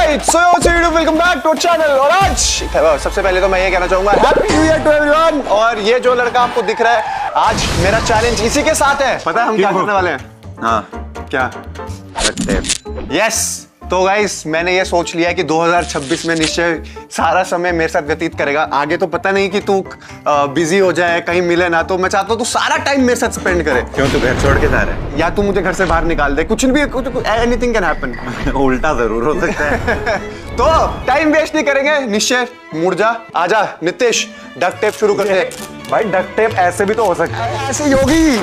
Alright so welcome back to channel. और आज सबसे पहले तो मैं ये कहना चाहूंगा happy new year to everyone. और ये जो लड़का आपको दिख रहा है, आज मेरा चैलेंज इसी के साथ है। पता है हम क्या करने वाले हैं? हाँ क्या? यस तो गाइस मैंने ये सोच लिया है कि 2026 में निश्चय सारा समय मेरे साथ व्यतीत करेगा। आगे तो पता नहीं कि तू बिजी हो जाए, कहीं मिले ना, तो मैं चाहता हूँ तू सारा टाइम मेरे साथ स्पेंड करे। क्यों तू घर छोड़ के जा रहा है? या तू मुझे घर से बाहर निकाल दे, कुछ भी, एनीथिंग कैन हैपन। उल्टा जरूर हो सकता है। तो टाइम वेस्ट नहीं करेंगे, निश्चय मुड़ जा, आजा नितिश, डक टेप शुरू करते हैं। भाई डक टेप ऐसे भी तो हो सकता है। ऐसे योगी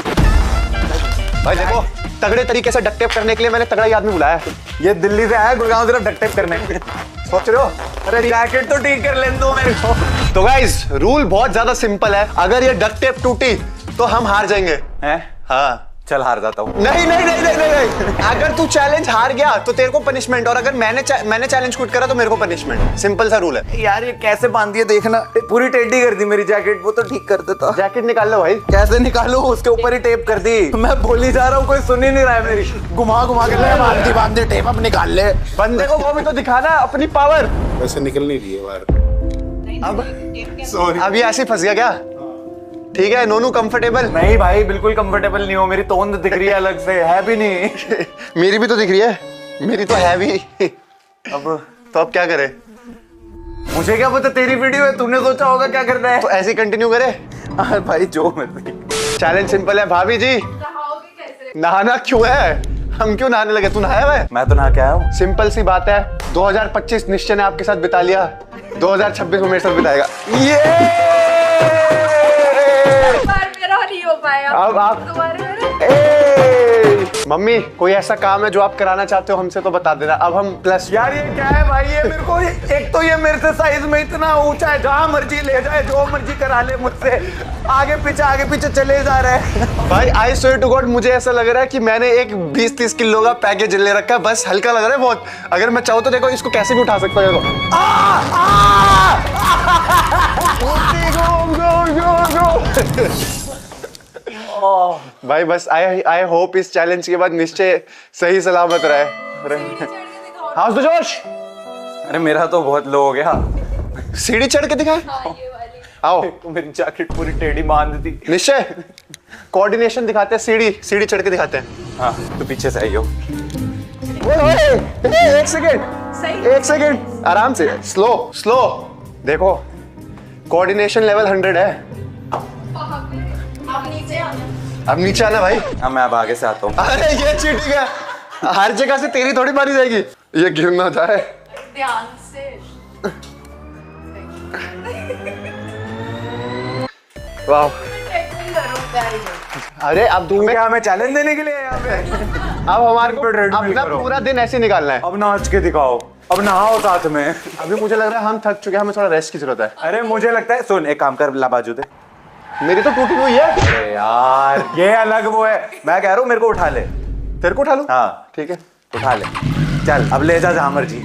भाई देखो, तगड़े तरीके से डक टेप करने के लिए मैंने तगड़ा ही आदमी बुलाया है। ये दिल्ली से आया गुड़गांव सिर्फ डक टेप करने। सोच रहे हो? अरे जैकेट तो ठीक कर लेने दो मेरे को। तो गाइस रूल बहुत ज्यादा सिंपल है, अगर ये डक टेप टूटी तो हम हार जाएंगे। हैं? हाँ चल हार जाता हूँ। नहीं नहीं नहीं नहीं नहीं, अगर तू चैलेंज हार गया तो तेरे को पनिशमेंट, और अगर मैंने चैलेंज क्विट करा तो मेरे को पनिशमेंट। सिंपल सा रूल है। यार ये कैसे बांधी है देखना, पूरी टेढ़ी कर दी मेरी जैकेट। वो तो ठीक कर देता। जैकेट निकाल लो भाई। कैसे निकालू? उसके ऊपर ही टेप कर दी। मैं बोल ही जा रहा हूँ, कोई सुन ही नहीं रहा है मेरी। घुमा घुमा के बांध दे टेप, अब निकाल ले। बंदे को वो भी तो दिखाना अपनी पावर। वैसे निकल नहीं रही है बाहर। अब सॉरी, अब ये ऐसे फंस गया क्या? ठीक है नोनू, कंफर्टेबल? नहीं भाई बिल्कुल कंफर्टेबल नहीं हो। मेरी तोंद दिख रही है अलग से, है भी नहीं। मेरी भी तो दिख रही है, मेरी तो है भी। अब क्या करे? मुझे क्या पता, तेरी वीडियो है, तूने सोचा होगा क्या करना है। तो ऐसे ही कंटिन्यू करे। भाई जो मर्जी। चैलेंज सिंपल है भाभी जी। नहाना क्यों है? हम क्यों नहाने लगे? तू नहाया हुआ है? मैं तो नहा के आया हूँ। सिंपल सी बात है, 2025 निश्चय ने आपके साथ बिता लिया, 2026 में मेरे साथ बिताएगा। ये नहीं हो पाया। अब आप मम्मी कोई ऐसा काम है जो आप कराना चाहते हो हमसे तो बता देना। अब हम प्लस। यार ये क्या है भाई? ये मेरे को एक तो ये मेरे से साइज में इतना ऊंचा है, जहां मर्जी ले जाए, जो मर्जी करा ले मुझसे। आगे पीछे चले जा रहे हैं। भाई आई स्वेयर टू गॉड, मुझे ऐसा लग रहा है कि मैंने एक 20-30 किलो का पैकेज ले रखा है। बस हल्का लग रहा है बहुत। अगर मैं चाहूँ तो देखो इसको कैसे भी उठा सकता हूँ। भाई बस आई होप इस चैलेंज के बाद निश्चय सही सलामत रहे। हाउस जोश। अरे मेरा तो बहुत लो हो गया। सीढ़ी चढ़ के दिखाए। आओ। मेरी जैकेट पूरी टेढ़ी बांध दी। निश्चय कोऑर्डिनेशन दिखाते हैं, सीढ़ी चढ़ के दिखाते हैं। हाँ तो पीछे से आइयो। एक सेकेंड आराम से, स्लो। देखो कोऑर्डिनेशन लेवल 100 है। अब नीचे आना भाई। हाँ मैं अब आगे से आता हूँ। अरे ये चीटिंग है, हर जगह से तेरी थोड़ी मारी जाएगी। ये गिर ना जाए। ध्यान से। वाह। अरे अब तू क्या हमें चैलेंज देने के लिए यहाँ पे? अब हमारे को अपना पूरा दिन ऐसे निकालना है। अब नाच के दिखाओ, अब नहाओ साथ में। अभी मुझे लग रहा है हम थक चुके हैं, हमें थोड़ा रेस्ट की जरूरत है। अरे मुझे लगता है, सुन एक काम कर, ला बाजू दे। मेरी तो टूटी हुई है। अरे यार ये अलग वो है, मैं कह रहा हूँ मेरे को उठा ले। तेरे को उठा लूं? हाँ ठीक है उठा ले। चल अब ले जा जहाँ मर्जी।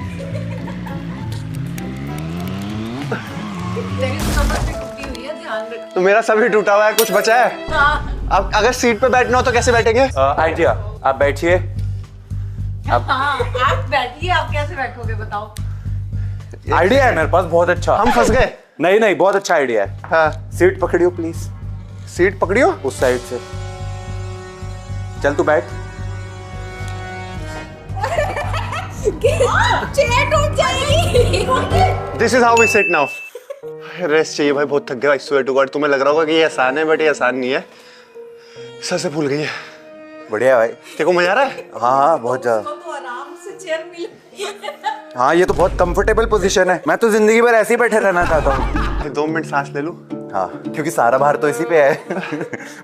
तो मेरा सभी टूटा हुआ है, कुछ बचा है? हाँ। अब अगर सीट पे बैठना हो तो कैसे बैठेंगे? आइडिया, आप बैठिए। आप बैठिए, आप कैसे बैठोगे बताओ? आइडिया है मेरे पास बहुत अच्छा। हम फंस गए। नहीं बहुत अच्छा आइडिया है। हाँ सीट पकड़ियो प्लीज। सीट पकड़ियो उस साइड से। चल तू बैठ। चेयर टूट जाएगी। This is how we sit now. Rest चाहिए भाई, बहुत थक गया। आई स्वेयर टू गॉड, तुम्हें लग रहा होगा कि ये आसान है, बट ये आसान नहीं है। सर से भूल गई है। बढ़िया भाई। तेरे को मजा आ रहा है? हाँ बहुत ज्यादा। तो आराम से चेयर मिल। हाँ ये तो बहुत कंफर्टेबल पोजीशन है। मैं तो जिंदगी भर ऐसे ही बैठे रहना चाहता हूँ। 2 मिनट सांस ले लूं। हाँ क्योंकि सारा भार तो इसी पे है।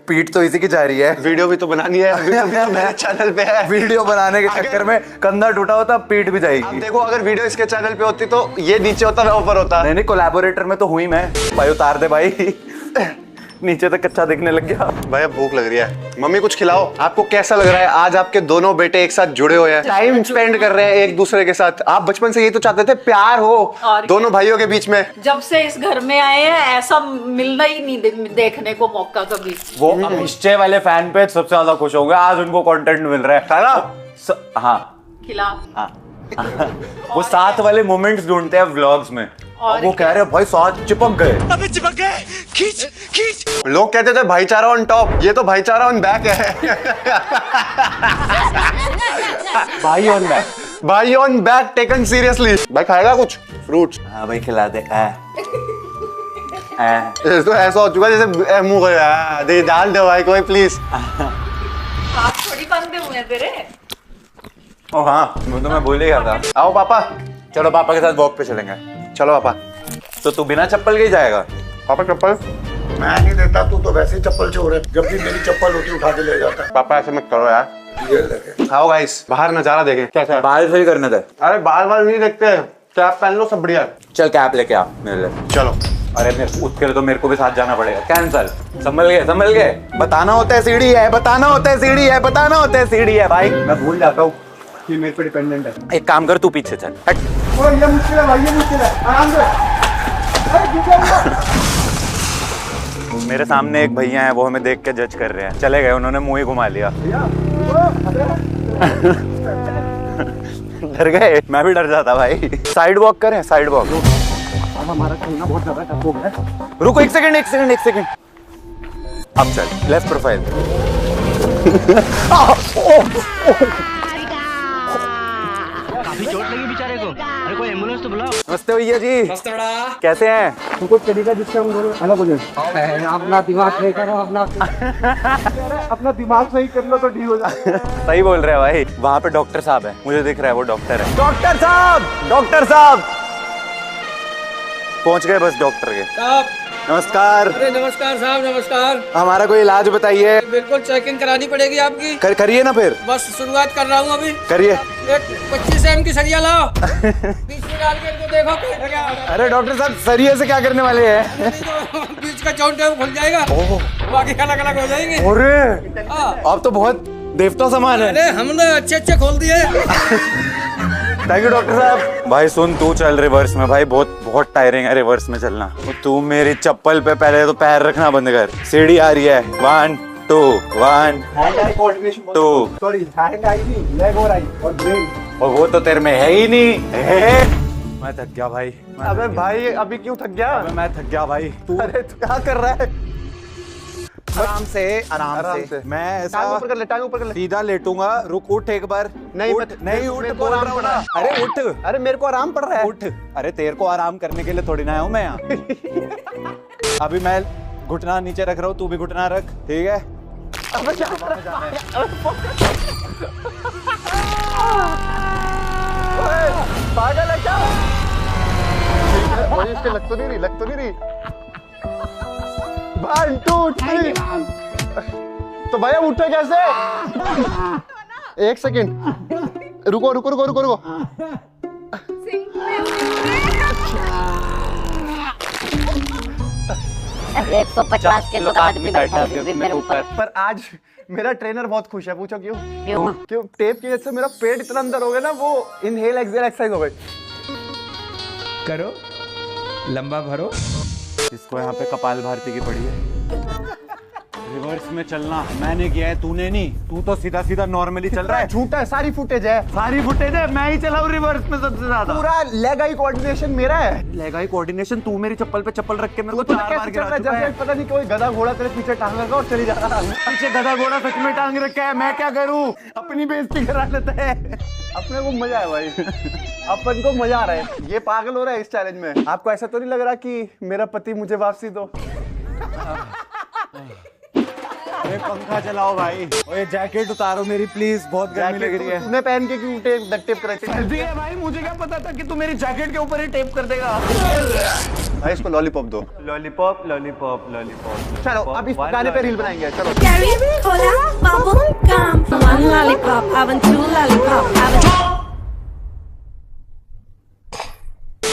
पीठ तो इसी की जा रही है। वीडियो भी तो बनानी है, मेरे चैनल पे है। वीडियो बनाने के चक्कर में कंधा टूटा होता, पीठ भी अब जाएगी। देखो अगर वीडियो इसके चैनल पे होती तो ये नीचे होता, मैं ऊपर होता। नहीं कोलैबोरेटर में तो हुई मैं। भाई उतार दे भाई। नीचे तक कच्चा दिखने लग गया। भाई अब भूख लग रही है, मम्मी कुछ खिलाओ। आपको कैसा लग रहा है आज आपके दोनों बेटे एक साथ जुड़े हुए हैं, टाइम स्पेंड कर रहे हैं एक दूसरे के साथ? आप बचपन से यही तो चाहते थे, प्यार हो दोनों भाइयों के बीच में। जब से इस घर में आए हैं ऐसा मिलना ही नहीं देखने को मौका कभी। वो निश्चय वाले फैन पेज सबसे ज्यादा खुश होंगे, आज उनको कंटेंट मिल रहा है ना? हाँ खिला। हाँ वो साथ वाले मोमेंट्स ढूंढते हैं व्लॉग्स में और वो कह रहे हैं भाई साथ चिपक गए। अबे चिपक गए, खींच खींच। लोग कहते थे भाईचारा ऑन टॉप, ये तो भाईचारा ऑन बैक है। भाई ऑन बैक, भाई ऑन बैक टेकन सीरियसली। भाई खाएगा कुछ फ्रूट्स? हाँ भाई खिला दे। तो ऐसा हो चुका जैसे मुंह को दे डाल दो भाई कोई प्लीज। हाथ थोड़ी बंधे हुए हैं तेरे। ओ हाँ, वो तो मैं भूल ही गया था। आओ पापा। चलो पापा के साथ वॉक पे चलेंगे। चलो पापा। तो तू बिना चप्पल के ही जाएगा? पापा चप्पल मैं नहीं देता, तू तो वैसे ही चप्पल छोड़ है, जब भी मेरी चप्पल होती उठा के ले जाता। पापा ऐसे मत करो यार। ये लगे। आओ गाइस, बाहर नजारा देखें कैसा है। बाल सही करने दे। अरे बाल बाल नहीं देखते, कैप पहन लो सब बढ़िया है। चल कैप लेके आ मेरे लिए। चलो। अरे उसके लिए तो मेरे को भी साथ जाना पड़ेगा। कैंसल। संभल गए। बताना होता है सीढ़ी है, बताना होता है सीढ़ी है, बताना होता है सीढ़ी है। भाई मैं भूल जाता हूँ ये मेरे पे डिपेंडेंट है। एक काम कर, तू पीछे चल। हट। ये मुश्किल है भाई, ये मुश्किल है, आराम से। मेरे सामने एक भैया है, वो हमें देख के जज कर रहे हैं। चले गए, उन्होंने मुंह ही घुमा लिया। डर गए? मैं भी डर जाता भाई। साइड वॉक करें, साइड वॉक। हमारा खेलना बहुत ज्यादा टफ हो गया। रुको एक सेकंड। अब चल, लेफ्ट प्रोफाइल। काफी चोट लगी बेचारे को। अरे कोई एम्बुलेंस तो बुलाओ। नमस्ते भैया जी। नमस्ते बड़ा। कैसे हैं? कुछ तरीका जिससे हम दोनों अलग हो जाए। अपना दिमाग सही करो, अपना दिमाग सही कर लो तो ठीक हो जाए। सही बोल रहे हैं भाई। वहाँ पे डॉक्टर साहब है, मुझे दिख रहा है वो डॉक्टर है। डॉक्टर साहब पहुँच गए बस डॉक्टर के। नमस्कार। अरे नमस्कार साहब, नमस्कार। हमारा कोई इलाज बताइए। बिल्कुल चेकिंग करानी पड़ेगी आपकी। करिए ना फिर। बस शुरुआत कर रहा हूँ अभी। करिए। एक 25 एम की सरिया लाओ। बीच में डाल के इनको देखो क्या हो रहा है। अरे डॉक्टर साहब सरिये से क्या करने वाले हैं? बीच का चौंट है वो खुल जाएगा, बाकी अलग अलग हो जाएंगे। अरे हाँ। आप तो बहुत देवता समान है। अरे हमने अच्छे खोल दिए। थैंक यू डॉक्टर साहब। भाई सुन, तू चल रिवर्स में। भाई बहुत टायरिंग है रिवर्स में चलना। तू मेरी चप्पल पे पहले तो पैर रखना बंद कर। सीढ़ी आ रही है। 1 2 1 2। सॉरी, हैंड आई नहीं, लेग और आई और ब्रेन। और वो तो तेरे में है ही नहीं। मैं थक गया भाई। अबे भाई अभी क्यों थक गया? मैं थक गया भाई। अरे तू क्या कर रहा है? आराम से। मैं ऐसा टांग ऊपर कर ले, टांग ऊपर कर ले। सीधा लेटूंगा। रुक, उठ एक बार। नहीं, उठ, नहीं उठ, मेरे को बोल आराम रहा हूँ पड़ रहा ना। है। अरे उठ। अरे मेरे को आराम पड़ रहा है। उठ। अरे तेरे को आराम करने के लिए थोड़ी ना आया हूँ मैं यहाँ। अभी मैं घुटना नीचे रख रहा हूँ, तू भी घुटना रख, ठीक है? पागल है क्या? इसके लग तो नहीं रही। 1 2 3। तो भैया उठे कैसे? एक सेकंड, रुको। 150 किलो का आदमी बैठा है मेरे ऊपर। पर आज मेरा ट्रेनर बहुत खुश है। पूछो क्यों? क्यों? टेप की वजह से मेरा पेट इतना अंदर हो गया ना, वो इनहेल एक्सहेल एक्सरसाइज हो गई। करो, लंबा भरो। इसको यहाँ पे कपाल भारती की पड़ी है। रिवर्स में चलना मैंने किया है, तूने नहीं। तू तो सीधा नॉर्मली चल रहा है। झूठा है, सारी फुटेज है। मैं ही चला हूँ रिवर्स में सबसे ज्यादा। पूरा लेग आई कोऑर्डिनेशन मेरा है। लेग आई कोऑर्डिनेशन तू मेरी चप्पल पे चप्पल रख के मेरे को तूने 4 बार कैसे चल गिरा रहा है? चुका है। जैसे पता नहीं कोई गधा घोड़ा तेरे पीछे टांग लगा और चली जा रहा है। पीछे गधा घोड़ा सच में टांग रखा है, मैं क्या करूँ? अपनी बेइज्जती करा लेता है। अपने को मजा है भाई। अपन को मजा आ रहा है। ये पागल हो रहा है इस चैलेंज में। आपको ऐसा तो नहीं लग रहा कि मेरा पति मुझे वापसी दो? अरे पंखा चलाओ भाई। ओए जैकेट उतारो मेरी प्लीज, बहुत गर्मी लग रही है। तूने पहन के क्यों टेप कराई? है भाई, मुझे क्या पता था कि तू मेरी जैकेट के ऊपर ही टेप कर देगा। भाई इसको लॉलीपॉप दो। लॉलीपॉप। चलो अब इस गाने पे रील बनाएंगे। चलो Cherry, cola, bubble gum. One lollipop, having 2 lollipop,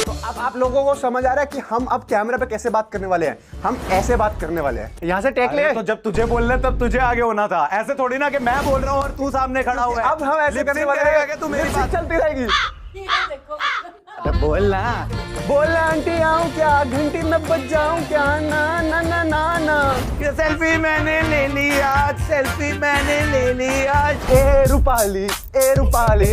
तो अब आप लोगों को समझ आ रहा है कि हम अब कैमरा पे कैसे बात करने वाले हैं। हम ऐसे बात करने वाले हैं। यहाँ से टेक ले। तो जब तुझे बोलना तब तुझे आगे होना था। ऐसे थोड़ी ना कि मैं बोल रहा हूँ और तू सामने खड़ा हुआ है। अब हम ऐसे करने वाले हैं कि तू मेरी बात चलती रहेगी। बोलना बोलना आंटी आऊं क्या, घंटी में बज जाऊं क्या, ना ना ना ना ना। ये सेल्फी मैंने ले लिया, सेल्फी मैंने ले लिया। ए रूपाली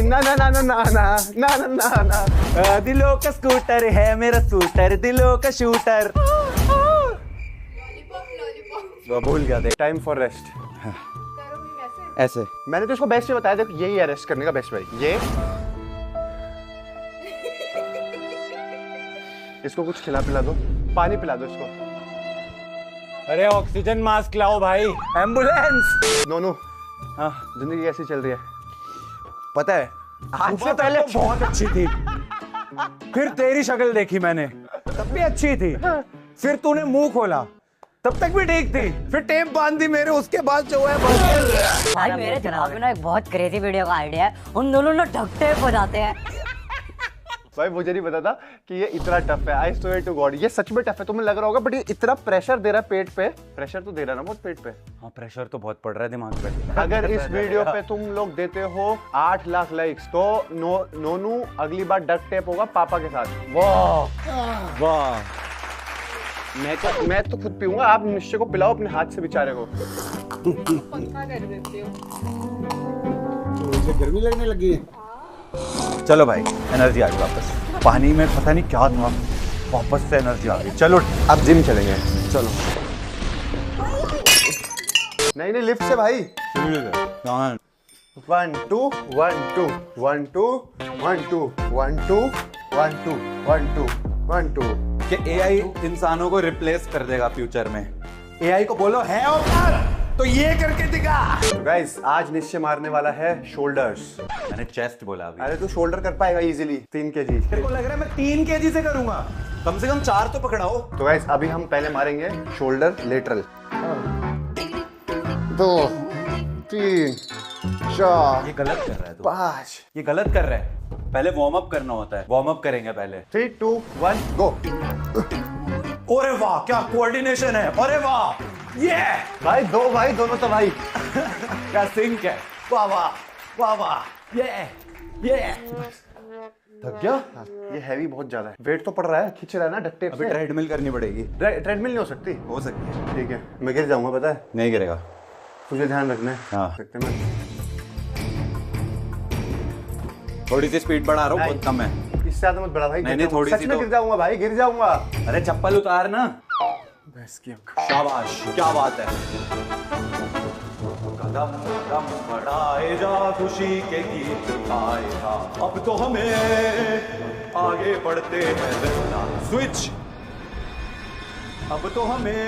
ना ना ना ना ना ना ना ना ना ना। दिलों का स्कूटर है मेरा स्कूटर, दिलों का शूटर। भूल गया देख। Time for rest. ऐसे मैंने तो इसको बेस्ट बताया, देखो यही है रेस्ट करने का बेस्ट भाई। ये इसको कुछ खिला पिला दो, पानी पिला दो इसको। अरे ऑक्सीजन मास्क लाओ भाई। एम्बुलेंस। नोनू, हाँ जिंदगी कैसी चल रही है? पता है आज से पहले बहुत अच्छी थी, फिर तेरी शक्ल देखी मैंने तब भी अच्छी थी, फिर तूने मुंह खोला तब तक भी ठीक थी, फिर टेप बांध दी मेरे, उसके बाद जो है बस। भाई मेरे दिमाग में ना एक बहुत क्रेजी वीडियो का आइडिया है, उन दोनों ना डक टेप हो जाते हैं। भाई मुझे नहीं पता था कि ये इतना टफ है। आई स्वेयर टू गॉड, ये सच में टफ है। तुम्हें लग रहा होगा बट ये इतना प्रेशर दे रहा है पेट पे। प्रेशर तो दे रहा है ना बहुत पेट पे। हाँ प्रेशर तो बहुत पड़ रहा है दिमाग पे। अगर इस वीडियो पे तुम लोग देते हो 8 लाख लाइक्स तो नोनू अगली बार डक टेप होगा पापा के साथ। वाह वाह। मैं तो खुद पीऊंगा, आप निश्चय को पिलाओ अपने हाथ से बेचारे को। पंखा कर देती हूँ। तो गर्मी लगने लगी है। चलो भाई एनर्जी आ गई वापस। पानी में पता नहीं क्या था, वापस से एनर्जी आ गई। चलो अब जिम चलेंगे, चलो। नहीं नहीं लिफ्ट से भाई। 1 2 1 2 1 2 1 2 1 2 1 2 1 2 1 2। कि एआई इंसानों को रिप्लेस कर देगा फ्यूचर में। एआई को बोलो है औकात तो ये करके दिखा। गाइस आज निश्चय मारने वाला है शोल्डर्स। मैंने चेस्ट बोला अभी। अरे तू शोल्डर कर पाएगा इजीली 3 kg। मेरे को लग रहा है मैं 3 kg से करूंगा, कम से कम 4 तो पकड़ाओ। तो गाइस अभी हम पहले मारेंगे शोल्डर लेटरल। 2 3 4 ये गलत कर रहा है तू। 5। ये गलत कर रहा है। पहले वार्म अप करना होता है, वार्म अप करेंगे पहले। 3 2 1 गो। अरे वाह क्या कोऑर्डिनेशन है, अरे वाह ये भाई दोनों तो भाई क्या सिंक है। वाह वाह वाह वाह ये थक गया। ये हैवी बहुत ज्यादा है, वेट तो पड़ रहा है, खींच रहा है ना डक टेप अभी से। ट्रेडमिल करनी पड़ेगी। ट्रेडमिल नहीं हो सकती। हो सकती है। ठीक है मैं गिर जाऊंगा पता है। नहीं गिरेगा। तुझे ध्यान रखना है। हाँ। सकते मैं थोड़ी सी स्पीड बढ़ा रहा हूँ, बहुत कम है। इससे ज्यादा मत बढ़ा भाई। नहीं, नहीं, थोड़ी सच सी में तो- गिर जाऊंगा भाई, गिर जाऊंगा। अरे चप्पल उतार ना। बस की शाबाश क्या बात है। कदम कदम बढ़ाए जा, खुशी के गीत गाए जा, अब तो हमें आगे बढ़ते हैं। स्विच। अब तो हमें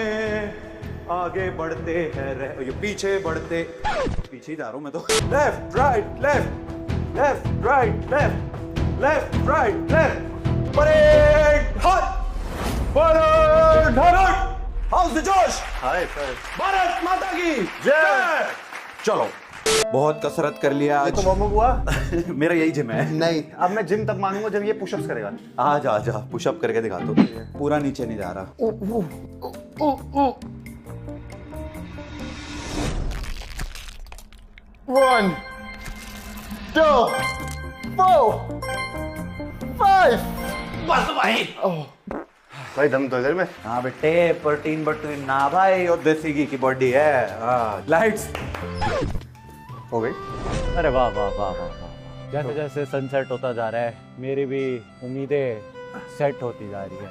आगे बढ़ते हैं, ये पीछे बढ़ते, पीछे ही जा रहा हूं मैं तो। Left right left left right left left right left. Parade हट परेड हट। हाउस द जोश। Hi sir. भारत माता की जय। चलो बहुत कसरत कर लिया ये आज। तो वार्म अप हुआ। मेरा यही जिम है। नहीं अब मैं जिम तब मानूंगा जब ये पुशअप्स करेगा। आ जा पुशअप करके दिखा दो। पूरा नीचे नहीं जा रहा। 1 2 4 5। बस भाई। भाई दम तो इधर में। हाँ बेटे प्रोटीन बटरीन ना भाई, और देसी घी की बॉडी है। लाइट्स हो गई। अरे वाह वाह वाह वाह वाह। जैसे जैसे सनसेट होता जा रहा है मेरी भी उम्मीदें सेट होती जा रही है।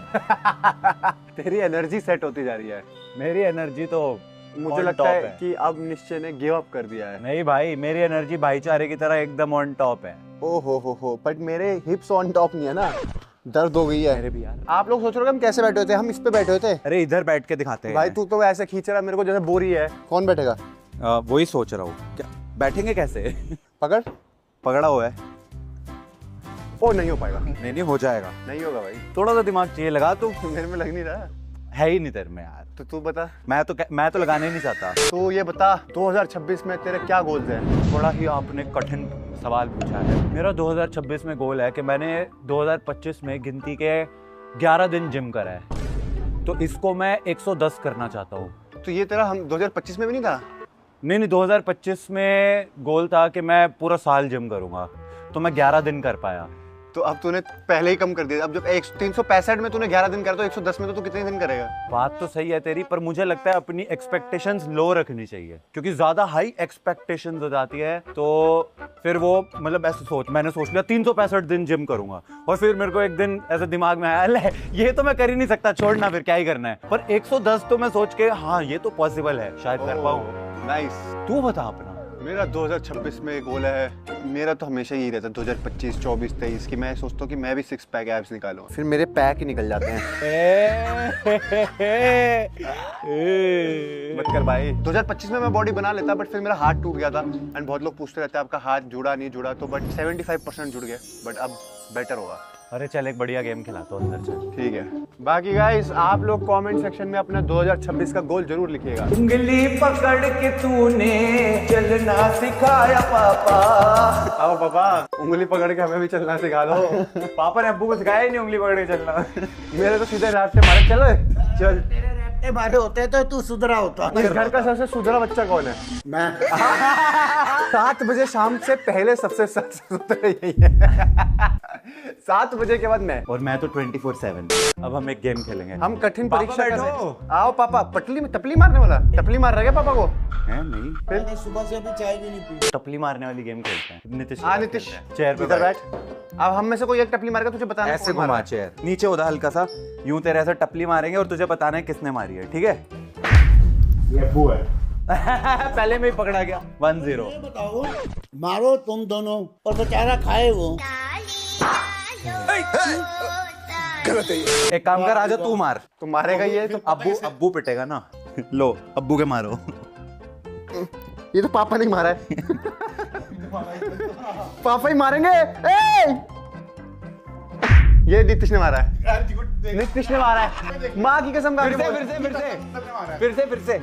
तेरी एनर्जी सेट होती जा रही है। मेरी एनर्जी तो मुझे on लगता top है कि अब निश्चय ने गिव अप कर दिया है। नहीं भाई मेरी एनर्जी भाईचारे की तरह एकदम ऑन टॉप है। ओ हो बट मेरे हिप्स ऑन टॉप नहीं है ना, दर्द हो गई है। मेरे भी यार। आप लोग सोच रहे हो कि हम कैसे बैठे होते हैं? हम इस पे बैठे होते हैं। अरे इधर बैठ के दिखाते हैं भाई तू तो ऐसे खींच रहा मेरे को जैसे बोरी है। कौन बैठेगा? वही सोच रहा हूँ क्या बैठेंगे कैसे। पकड़। पकड़ा हुआ है। ओ नहीं हो पाएगा। नहीं हो जाएगा। नहीं होगा भाई। थोड़ा सा दिमाग चाहिए लगा तू। मेरे में लग नहीं रहा है ही नहीं तेरे में यार। तो तू बता। मैं तो लगाने ही नहीं चाहता। तो ये बता 2026 में तेरे क्या गोल्स हैं? बड़ा ही आपने कठिन सवाल पूछा है। मेरा 2026 में गोल है कि मैंने 2025 में गिनती के 11 दिन जिम करा है, तो इसको मैं 110 करना चाहता हूँ। तो ये तेरा हम 2025 में भी नहीं था? नहीं 2025 में गोल था कि मैं पूरा साल जिम करूँगा, तो मैं 11 दिन कर पाया। तो अब तूने पहले ही कम कर दिया। अब जब 365 में तूने 11 दिन करा तो 110 में तो तू कितने दिन करेगा? बात तो सही है तेरी, पर मुझे लगता है अपनी एक्सपेक्टेशंस लो रखनी चाहिए, क्योंकि ज्यादा हाई एक्सपेक्टेशंस हो जाती है तो फिर वो मतलब ऐसे मैंने सोच लिया 365 दिन जिम करूंगा, और फिर मेरे को एक दिन ऐसे दिमाग में आया ले ये तो मैं कर ही नहीं सकता, छोड़ना फिर क्या ही करना है। पर 110 तो मैं सोच के हाँ ये तो पॉसिबल है, शायद कर पाऊं। नाइस। तू बता अपना। मेरा 2026 में गोल है, मेरा तो हमेशा यही रहता है 2025, 24, 23 की मैं सोचता हूँ कि मैं भी 6 पैक एब्स निकालूं, फिर मेरे पैक ही निकल जाते हैं। मत कर भाई। 2025 में मैं बॉडी बना लेता, बट फिर मेरा हाथ टूट गया था एंड बहुत लोग पूछते रहते हैं आपका हाथ जुड़ा नहीं जुड़ा, तो बट 75% जुड़ गया, बट अब बेटर होगा। अरे चल एक बढ़िया गेम खिलाता हूँ अंदर चल। ठीक है। बाकी गाइस आप लोग कमेंट सेक्शन में अपना 2026 का गोल जरूर लिखिएगा। उंगली पकड़ के तूने चलना सिखाया पापा। आओ पापा, उंगली पकड़ के हमें भी चलना सिखा दो। पापा ने अब्बू को सिखाया ही नहीं उंगली पकड़ के चलना। मेरे तो सीधे रात से मारे चल। बारे होते तो तू सुधरा होता। इस घर का सबसे सुधरा बच्चा कौन है? मैं। 7 बजे शाम से पहले सबसे सुधरा यही है। 7 बजे के बाद मैं। और मैं तो 24/7। अब हम एक गेम खेलेंगे। हम कठिन पापा परीक्षा कर रहे बैठो। हैं। आओ पापा, टपली मारने वाला। टपली मार रहा है क्या पापा को? है नहीं, मैंने सुबह से अभी चाय भी नहीं पी। टपली मारने वाली गेम खेलते हैं। नीतीश नीतीश चेयर पे इधर बैठ। अब हम में से कोई एक टपली मारेगा, तुझे बताना ऐसे घुमा चेयर नीचे उधर हल्का सा यूं तेरे ऐसा टपली मारेंगे और तुझे बताना है किसने मारी है, ठीक है? ये अब्बू है। पहले में ही पकड़ा गया। 1-0। बताओ, मारो तुम दोनों और बेचारा खाए वो। एक काम कर, आजा तू मार। तो मारेगा ये तो अब्बू पिटेगा ना। लो अब्बू के मारो। ये तो पापा नहीं मारा है। पापा ही मारेंगे। ये नीतीश ने मारा है। नीतीश ने मारा है। माँ की कसम खा के फिर से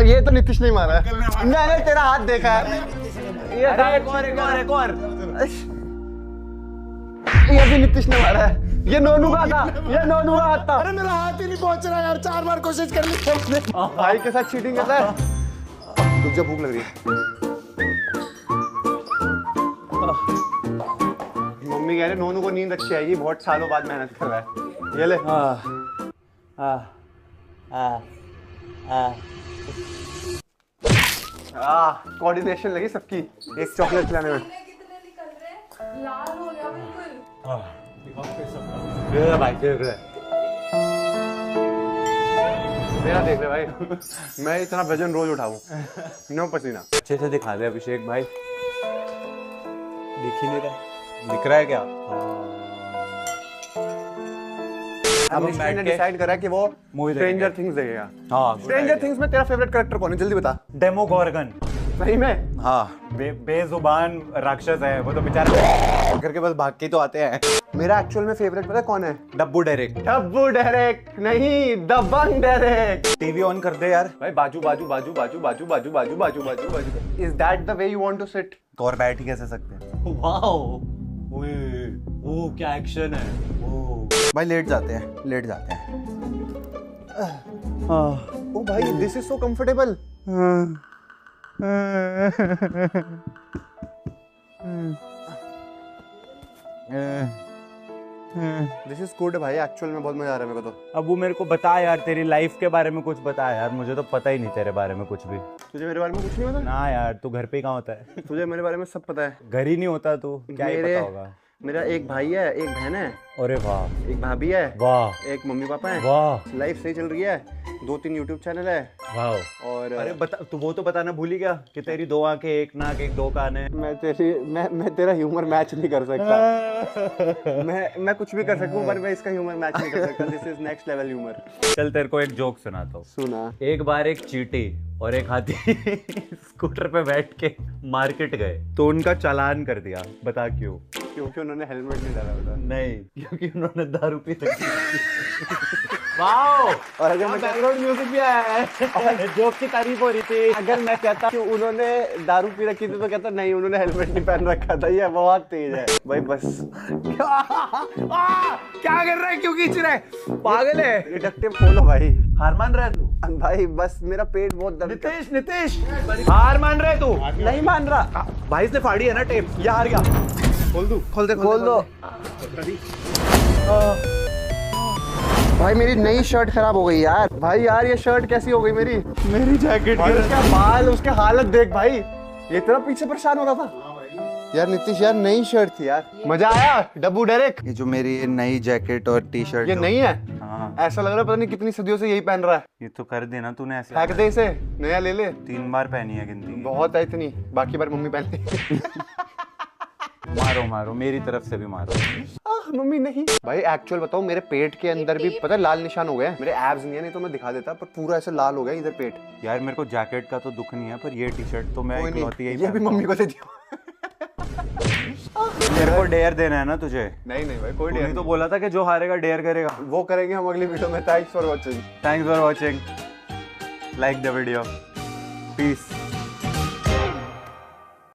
ये तो नीतीश ने मारा है। मैंने तेरा हाथ देखा है। एक और। ये भी नीतीश ने मारा है। ये नोनू का था। अरे मेरा हाथ ही नहीं पहुंच रहा यार, 4 बार कोशिश कर ली। भाई के साथ चीटिंग करता है। तुझे भूख लग रही है? मम्मी कह रहे नोनू को नींद अच्छी आएगी, बहुत सालों बाद मेहनत कर रहा है। ये ले। कोऑर्डिनेशन लगी सबकी एक चॉकलेट खिलाने में। लाल हो गया बिल्कुल। मेरा देख ले भाई। मैं इतना वजन रोज उठाऊं, नो पसीना। अच्छे से दिखा दे अभिषेक भाई। दिख ही नहीं रहा। दिख रहा है क्या? अब हमने डिसाइड करा कि वो स्ट्रेंजर थिंग्स देखेगा। हाँ, स्ट्रेंजर थिंग्स में तेरा फेवरेट कैरेक्टर कौन है? जल्दी बता। डेमोगोर्गन। सही में? हाँ, बेजुबान राक्षस है वो तो बेचारा करके बस भाग के तो आते हैं। मेरा एक्चुअल में फेवरेट पता कौन है? डब्बू डायरेक्ट। डब्बू डायरेक्ट नहीं, दबंग डायरेक्ट। टीवी ऑन कर दे यार भाई। बाजू। Is that the way you want to sit? तो और बैठ ही कैसे सकते हैं? वाओ, ओह क्या एक्शन है। ओह भाई लेट जाते हैं। ओ भाई, this is so comfortable. This is good भाई, एक्चुअल में बहुत मजा आ रहा है मेरे को तो। अब वो मेरे को बता यार, तेरी लाइफ के बारे में कुछ बता यार, मुझे तो पता ही नहीं तेरे बारे में कुछ भी। तुझे मेरे बारे में कुछ नहीं पता? ना यार, तू घर पे ही कहाँ होता है? तुझे मेरे बारे में सब पता है। घर ही नहीं होता तू, क्या ही पता होगा? मेरा एक भाई है, एक बहन है। अरे वाह। एक भाभी है। वाह। एक मम्मी पापा है। वाह। लाइफ सही चल रही है। 2-3 यूट्यूब चैनल है। वाह। और अरे बता, तू वो तो बताना भूल ही गया कि तेरी 2 आंखें, 1 नाक, 2 कान है। मैं तेरा ह्यूमर मैच नहीं कर सकता। मैं कुछ भी कर सकूं, पर मैं इसका ह्यूमर मैच नहीं कर सकता। This is next level humour. चल तेरे को एक जोक सुनाता हूँ। सुना। एक बार एक चींटी और एक हाथी स्कूटर पे बैठ के मार्केट गए तो उनका चालान कर दिया। बता क्यों? क्योंकि उन्होंने हेलमेट नहीं डाला होता। नहीं, क्योंकि उन्होंने दारू पी रखी। वाओ। और अगर मैं बैकग्राउंड म्यूजिक भी आया है, जोक की तारीफ हो रही थी। अगर मैं कहता कि उन्होंने दारू पी रखी थी तो कहता नहीं, उन्होंने हेलमेट नहीं पहन रखा था। ये बहुत तेज है भाई। बस क्या कर रहा है? क्यों खींच रहा है? पागल है। डिडक्टिव खोलो भाई। हार मान रहा है तू? भाई बस मेरा पेट बहुत दर्द। नीतीश हार मान रहा है तू? नहीं मान रहा भाई इसने फाड़ी है ना टेप, ये हार गया। खोल दूं? खोल दो भाई मेरी नई शर्ट खराब हो गई यार। भाई यार ये शर्ट कैसी हो गई मेरी जैकेट भाई उसके बाल उसके हालत देख भाई, ये इतना पीछे परेशान हो रहा था यार नीतीश यार नई शर्ट थी यार। मजा आया डब्बू डायरेक्ट। ये जो मेरी नई जैकेट और टी शर्ट ये नहीं है, हाँ ऐसा लग रहा है पता नहीं कितनी सदियों से यही पहन रहा है। ये तो कर देना तूने ऐसे। फेंक दे इसे, नया ले ले। 3 बार पहनी है गिनती की। बहुत है इतनी, बाकी बार मम्मी पहन ली। मारो मारो, मेरी तरफ से भी मारो। मम्मी नहीं भाई, एक्चुअल बताओ मेरे पेट के अंदर भी पता है लाल निशान हो गया है। मेरे एब्स नहीं है, नहीं तो मैं दिखा देता, पर पूरा ऐसे लाल हो गया इधर पेट। यार मेरे को जैकेट का तो दुख नहीं है, पर ये टी शर्ट तो मैं कोई इकलौती नहीं, यही ये भी मम्मी को दे दियो। मेरे को डेयर देना है ना तुझे। नहीं नहीं भाई कोई तूने डेयर तो बोला था कि जो हारेगा डेयर करेगा। वो करेंगे हम अगली वीडियो में। Thanks for watching. Thanks for watching, like the video, piece.